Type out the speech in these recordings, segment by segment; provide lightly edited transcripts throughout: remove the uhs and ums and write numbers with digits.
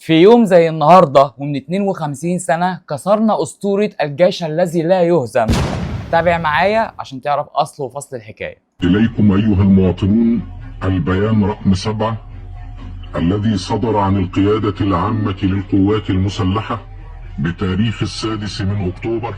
في يوم زي النهارده ومن 52 سنة كسرنا أسطورة الجيش الذي لا يهزم. تابع معايا عشان تعرف أصل وفصل الحكاية. إليكم أيها المواطنون البيان رقم 7 الذي صدر عن القيادة العامة للقوات المسلحة بتاريخ 6 من أكتوبر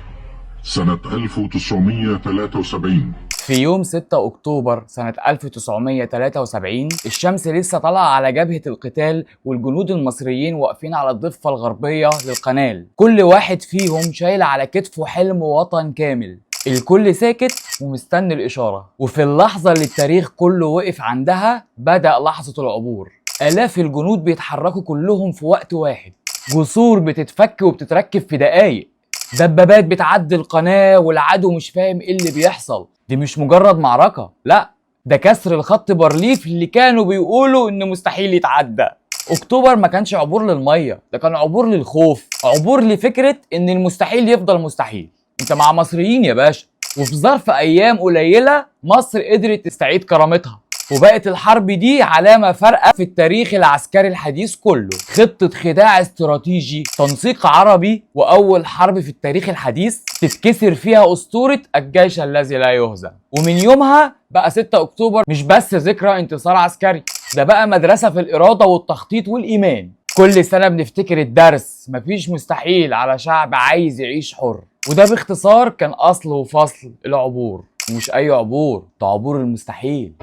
سنة 1973. في يوم 6 أكتوبر سنة 1973 الشمس لسه طالعة على جبهة القتال، والجنود المصريين واقفين على الضفة الغربية للقنال، كل واحد فيهم شايل على كتفه حلم وطن كامل. الكل ساكت ومستني الإشارة، وفي اللحظة اللي التاريخ كله وقف عندها بدأ لحظة العبور. آلاف الجنود بيتحركوا كلهم في وقت واحد، جسور بتتفك وبتتركب في دقايق، دبابات بتعدي القناة والعدو مش فاهم ايه اللي بيحصل. دي مش مجرد معركة، لا، ده كسر الخط بارليف اللي كانوا بيقولوا انه مستحيل يتعدى. اكتوبر ما كانش عبور للمية، ده كان عبور للخوف، عبور لفكرة ان المستحيل يفضل مستحيل. انت مع مصريين يا باشا، وفي ظرف ايام قليلة مصر قدرت تستعيد كرامتها، وبقت الحرب دي علامة فارقة في التاريخ العسكري الحديث كله. خطة خداع استراتيجي، تنسيق عربي، وأول حرب في التاريخ الحديث تتكسر فيها أسطورة الجيش الذي لا يهزم. ومن يومها بقى 6 أكتوبر مش بس ذكرى انتصار عسكري، ده بقى مدرسة في الإرادة والتخطيط والإيمان. كل سنة بنفتكر الدرس، مفيش مستحيل على شعب عايز يعيش حر. وده باختصار كان أصل وفصل العبور، ومش أي عبور، ده عبور المستحيل.